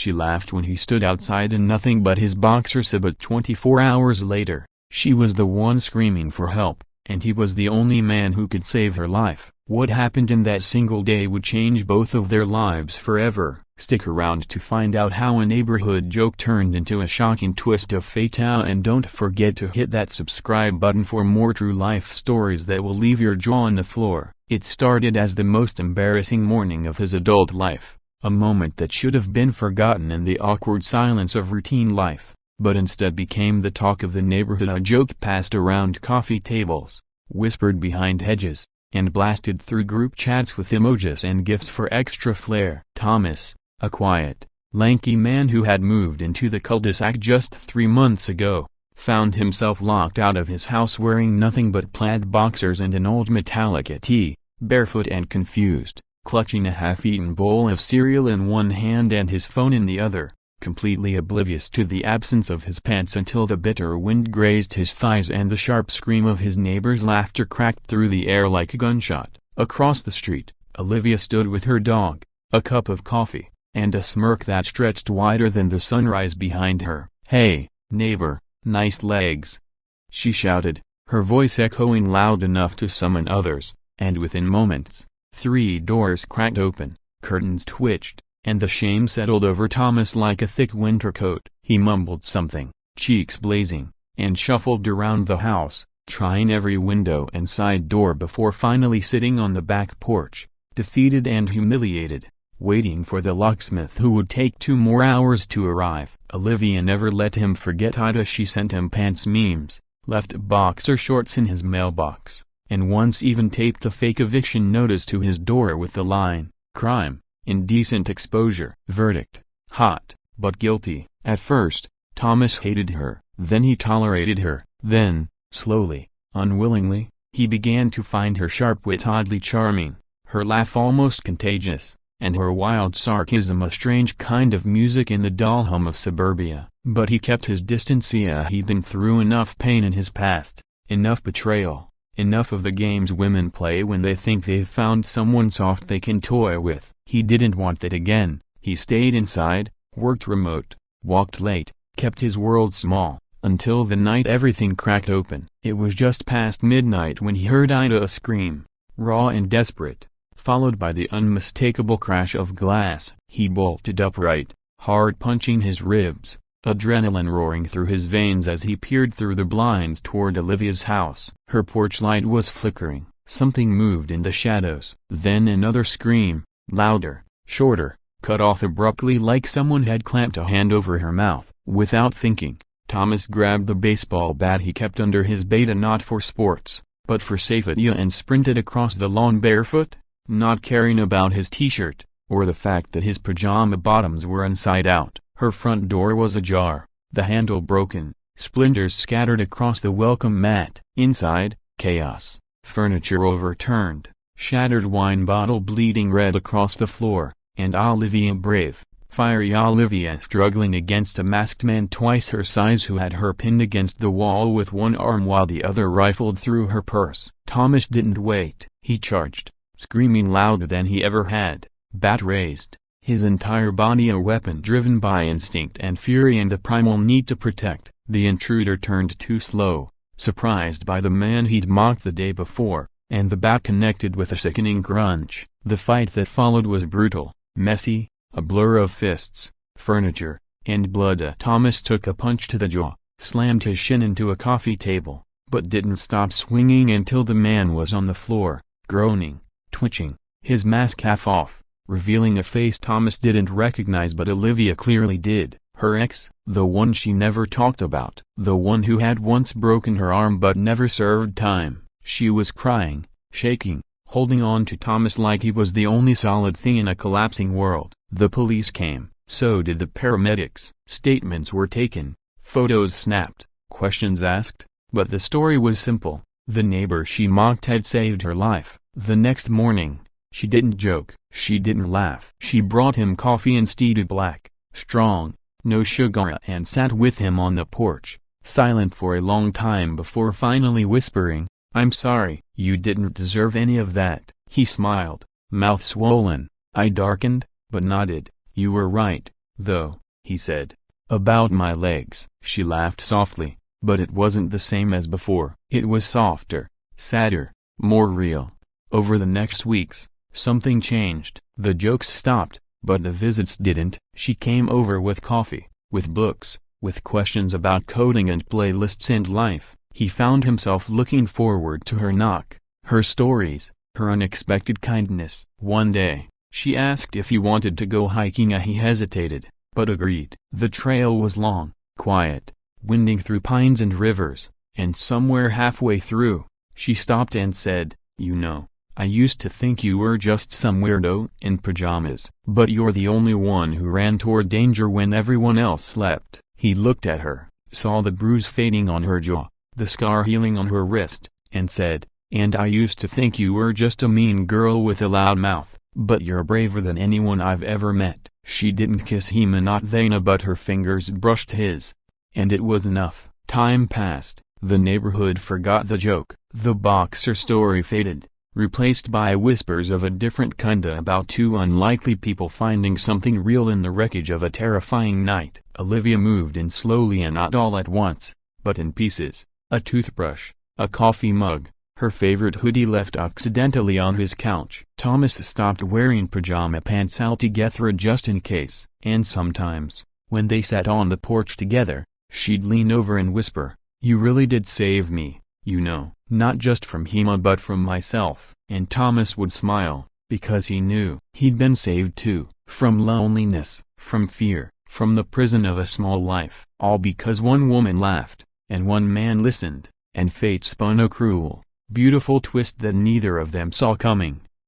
She laughed when he stood outside in nothing but his boxers, but 24 hours later, she was the one screaming for help, and he was the only man who could save her life. What happened in that single day would change both of their lives forever. Stick around to find out how a neighborhood joke turned into a shocking twist of fate, and don't forget to hit that subscribe button for more true life stories that will leave your jaw on the floor. It started as the most embarrassing morning of his adult life, a moment that should have been forgotten in the awkward silence of routine life, but instead became the talk of the neighborhood, a joke passed around coffee tables, whispered behind hedges, and blasted through group chats with emojis and gifs for extra flair. Thomas, a quiet, lanky man who had moved into the cul-de-sac just 3 months ago, found himself locked out of his house wearing nothing but plaid boxers and an old Metallica tee, barefoot and confused, clutching a half-eaten bowl of cereal in one hand and his phone in the other, completely oblivious to the absence of his pants until the bitter wind grazed his thighs and the sharp scream of his neighbor's laughter cracked through the air like a gunshot. Across the street, Olivia stood with her dog, a cup of coffee, and a smirk that stretched wider than the sunrise behind her. "Hey, neighbor, nice legs," she shouted, her voice echoing loud enough to summon others, and within moments, 3 doors cracked open, curtains twitched, and the shame settled over Thomas like a thick winter coat. He mumbled something, cheeks blazing, and shuffled around the house, trying every window and side door before finally sitting on the back porch, defeated and humiliated, waiting for the locksmith who would take 2 more hours to arrive. Olivia never let him forget Ida. She sent him pants memes, left boxer shorts in his mailbox, and once even taped a fake eviction notice to his door with the line, "Crime, indecent exposure." Verdict: hot, but guilty. At first, Thomas hated her, then he tolerated her, then, slowly, unwillingly, he began to find her sharp wit oddly charming, her laugh almost contagious, and her wild sarcasm a strange kind of music in the dull hum of suburbia. But he kept his distance. He'd been through enough pain in his past, enough betrayal, enough of the games women play when they think they've found someone soft they can toy with. He didn't want that again. He stayed inside, worked remote, walked late, kept his world small, until the night everything cracked open. It was just past midnight when he heard Ida scream, raw and desperate, followed by the unmistakable crash of glass. He bolted upright, hard punching his ribs, adrenaline roaring through his veins as he peered through the blinds toward Olivia's house. Her porch light was flickering. Something moved in the shadows. Then another scream, louder, shorter, cut off abruptly like someone had clamped a hand over her mouth. Without thinking, Thomas grabbed the baseball bat he kept under his beta, not for sports, but for safety, and sprinted across the lawn barefoot, not caring about his t-shirt, or the fact that his pajama bottoms were inside out. Her front door was ajar, the handle broken, splinters scattered across the welcome mat. Inside, chaos, furniture overturned, shattered wine bottle bleeding red across the floor, and Olivia, brave, fiery Olivia, struggling against a masked man twice her size who had her pinned against the wall with one arm while the other rifled through her purse. Thomas didn't wait. He charged, screaming louder than he ever had, bat raised, his entire body a weapon driven by instinct and fury and the primal need to protect. The intruder turned too slow, surprised by the man he'd mocked the day before, and the bat connected with a sickening crunch. The fight that followed was brutal, messy, a blur of fists, furniture, and blood. Thomas took a punch to the jaw, slammed his shin into a coffee table, but didn't stop swinging until the man was on the floor, groaning, twitching, his mask half off, revealing a face Thomas didn't recognize but Olivia clearly did. Her ex, the one she never talked about, the one who had once broken her arm but never served time. She was crying, shaking, holding on to Thomas like he was the only solid thing in a collapsing world. The police came, so did the paramedics. Statements were taken, photos snapped, questions asked, but the story was simple. The neighbor she mocked had saved her life. The next morning, she didn't joke, she didn't laugh. She brought him coffee instead of black, strong, no sugar, and sat with him on the porch, silent for a long time before finally whispering, "I'm sorry." "You didn't deserve any of that." He smiled, mouth swollen. I darkened, but nodded. "You were right. though," he said. "About my legs." She laughed softly, but it wasn't the same as before. It was softer, sadder, more real. Over the next weeks, something changed. The jokes stopped, but the visits didn't. She came over with coffee, with books, with questions about coding and playlists and life. He found himself looking forward to her knock, her stories, her unexpected kindness. One day, she asked if he wanted to go hiking. He hesitated, but agreed. The trail was long, quiet, winding through pines and rivers, and somewhere halfway through, she stopped and said, "You know, I used to think you were just some weirdo in pajamas, but you're the only one who ran toward danger when everyone else slept." He looked at her, saw the bruise fading on her jaw, the scar healing on her wrist, and said, "And I used to think you were just a mean girl with a loud mouth, but you're braver than anyone I've ever met." She didn't kiss him, not Thana, but her fingers brushed his. And it was enough. Time passed, the neighborhood forgot the joke. The boxer story faded, replaced by whispers of a different kinda about two unlikely people finding something real in the wreckage of a terrifying night. Olivia moved in slowly and not all at once, but in pieces. A toothbrush, a coffee mug, her favorite hoodie left accidentally on his couch. Thomas stopped wearing pajama pants altogether just in case. And sometimes, when they sat on the porch together, she'd lean over and whisper, "You really did save me, you know, not just from Hema but from myself." And Thomas would smile, because he knew he'd been saved too, from loneliness, from fear, from the prison of a small life. All because one woman laughed, and one man listened, and fate spun a cruel, beautiful twist that neither of them saw coming.